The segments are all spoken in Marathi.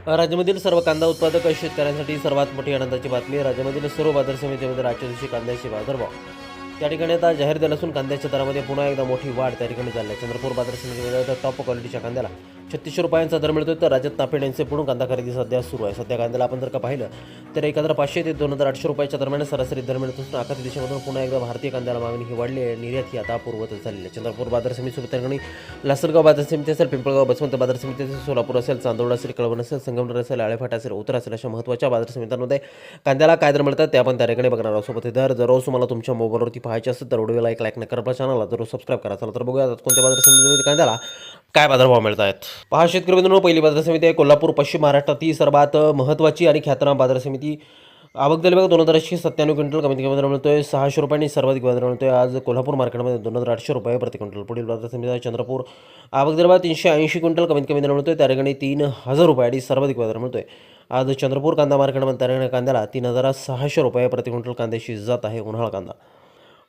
राज्यामधील सर्व कांदा उत्पादक शेतकऱ्यांसाठी सर्वात मोठी आनंदाची बातमी. राज्यामधील सर्व बाजार समितीमध्ये आजच्या दिवशी कांद्याचे बाजारभाव त्या ठिकाणी आता जाहीर झाले असून कांद्याच्या दरामध्ये पुन्हा एकदा मोठी वाढ त्या ठिकाणी झाली आहे. चंद्रपूर बाजार समितीमध्ये तर टॉप क्वालिटीच्या कांद्याला 3600 रुपयांचा दर मिळतोय. तर राज्यात नाफेड पुढून कांदा खरेदी सध्या सुरू आहे. सध्या कांद्याला आपण जर का पाहिलं तर 1500 ते 2800 रुपयाच्या दरम्यान सरासरी दर मिळत असून आखाती देशामधून पुन्हा एकदा भारतीय कांद्याला मागणी ही वाढली आहे. निर्यात ही आता पूर्वतच झालेली आहे. चंद्रपूर बाजार समितीसोबत त्या ठिकाणी लासलगाव बाजार समिती असेल, पिंपळगाव बसवंत बाजार समिती असेल, सोलापूर असेल, चांदोड असेल, कळवण असेल, संगमनेर असेल, आळेफाटा असेल, उतर असेल, अशा महत्त्वाच्या बाजार समित्यांमध्ये कांद्याला काय दर मिळतात ते आपण त्या ठिकाणी बघणार आहोत. सोबत दर जर तुम्हाला तुमच्या मोबाईलवरती पाहायचे असेल तर व्हिडिओला एक लाईक नका, आपल्या चॅनलला जरूर सबस्क्राईब करा. चला तर बघूया कोणत्या बाजार समितीमध्ये कांद्याला काय बाजारभाव मिळत आहेत. पहा शेतकरी बंधूंनो, पहिली बाजार समिती आहे कोल्हापूर पश्चिम महाराष्ट्रातील सर्वात महत्त्वाची आणि ख्यातनाम बाजार समिती. आवक झाली बघा 2197 क्विंटल, कमीत कमी दर मिळतोय 600 रुपयांनी, सर्वाधिक दर मिळतोय आज कोल्हापूर मार्केटमध्ये 2800 रुपये प्रति क्विंटल. पुढील बाजार समिती आहे चंद्रपूर. आवक झाली बघा 380 क्विंटल, कमीत कमी दर मिळतोय त्या ठिकाणी 3000 रुपये आणि सर्वाधिक दर मिळतोय आज चंद्रपूर कांदा मार्केटमध्ये. त्या ठिकाणी कांद्याला 3600 रुपये प्रति क्विंटल कांद्याची जात आहे उन्हाळा कांदा.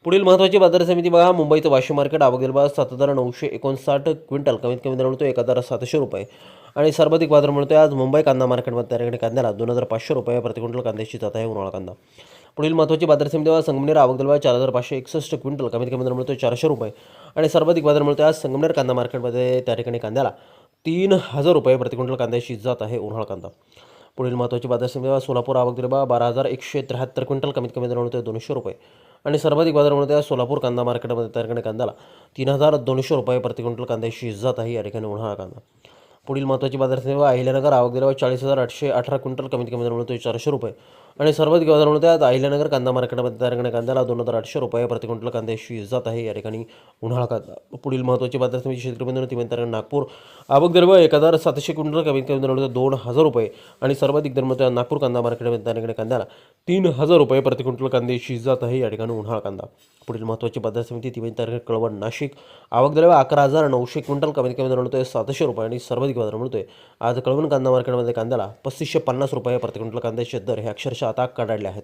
पुढील महत्त्वाची बाजार समिती बघा मुंबईचं वाशिम मार्केट. आवक गेली बघा 7959 क्विंटल, कमीत कमी दर मिळतोय 1700 रुपये आणि सर्वाधिक बाजार मिळतोय आज मुंबई कांदा मार्केटमध्ये. त्या ठिकाणी कांद्याला 2500 रुपये प्रति क्विंटल कांद्याची जात आहे उन्हाळा कांदा. पुढील महत्त्वाची बाजार समिती बघा संगमनेर. आवक गेली बघा 4561 क्विंटल, कमीत कमी दर मिळतोय 400 रुपये आणि सर्वाधिक बाजार मिळतोय आज संगमनेर कांदा मार्केटमध्ये. त्या ठिकाणी कांद्याला 3000 रुपये प्रति क्विंटल कांद्याची जात आहे उन्हाळा कांदा. पुढील महत्त्वाची बाजार समिती सोलापूर. आवक दिली बघा 12173 क्विंटल, कमीत कमी दर मिळतोय 200 रुपये आणि सर्वाधिक बाजार मिळतोय सोलापूर कांदा मार्केटमध्ये. त्या ठिकाणी कांद्याला 3200 रुपये प्रति क्विंटल कांद्याची जात आहे या ठिकाणी उन्हाळा कांदा. पुढील महत्त्वाची बाजार समिती अहिल्यानगर. आवक दिली बघा 40818 क्विंटल, कमीत कमी दर मिळतोय 400 रुपये आणि सर्वाधिक बाजार मिळतोय आज अहिल्यानगर कांदा मार्केटमध्ये. त्या ठिकाणी कांद्याला 2800 रुपये प्रति क्विंटल कांद्याची जात आहे या ठिकाणी उन्हाळा कांदा. पुढील महत्त्वाची बाजार समिती शेतकरी बंधूंनो ती नागपूर. आवक दर 1700 क्विंटल, कमीत कमी दर मिळतोय 2000 रुपये आणि सर्वाधिक दर मिळतोय नागपूर कांदा मार्केटमध्ये. त्या ठिकाणी कांद्याला 3000 रुपये प्रति क्विंटल कांद्याची जात आहे या ठिकाणी उन्हाळा कांदा. पुढील महत्त्वाची बाजार समिती ती कळवण नाशिक. आवक दर 11900 क्विंटल, कमीत कमी दर मिळतोय 700 रुपये आणि सर्वाधिक बाजार मिळतोय आज कळवण कांदा मार्केटमध्ये. कांद्याला 3550 रुपये प्रति क्विंटल कांद्याचे दर हे अक्षरशः आता कडाडले आहेत.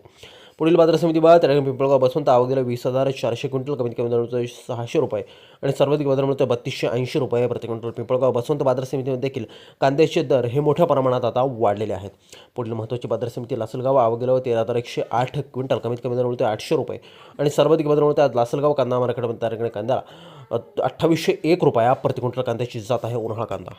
पुढील बाजार समिती बघा त्या ठिकाणी पिंपळगाव बसवंत. आवक दिला 20400 क्विंटल, कमीत कमी दर मिळतोय 600 रुपये आणि सर्वाधिक बाजार मिळतोय 3280 रुपये प्रति क्विंटल. पिंपळगाव बसवंत बाजार समितीमध्ये देखील कांद्याचे दर हे मोठ्या प्रमाणात आता वाढलेले आहेत. पुढील महत्त्वाची बाजार समिती लासलगाव. आवक गेल्यावर 13108 क्विंटल, कमीत कमी दर मिळतोय 800 रुपये आणि सर्वाधिक बाजार मिळतोय आज लासलगाव कांदा मार्केटमध्ये. त्या ठिकाणी कांद्याला 2801 रुपया प्रति क्विंटल कांद्याची जात आहे उन्हाळा कांदा.